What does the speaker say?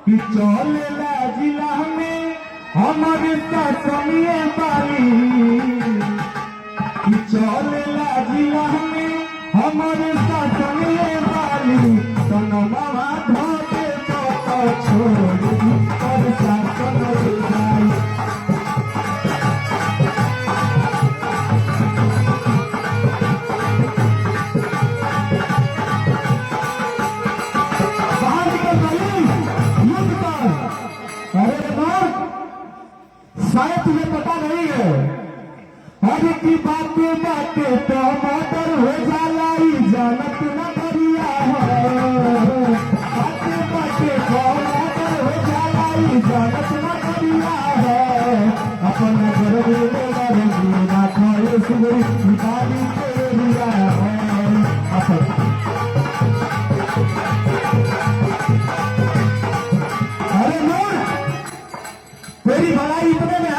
कि चलेला जिला में हमारे शासनीय बाली कि चलेला जिला में हमारे शासनीय बाली सनमवा धोके तो छोड़ और शासन जाई शायद तुम्हें पता नहीं है अरे की बातें बातें तो मर्डर हो जाला जानत न करिया है बातें बातें तो मर्डर हो जाला जानत न करिया है अपना घर में ना खाए सुबह निकाली के लिया है अरे तेरी भलाई इतने में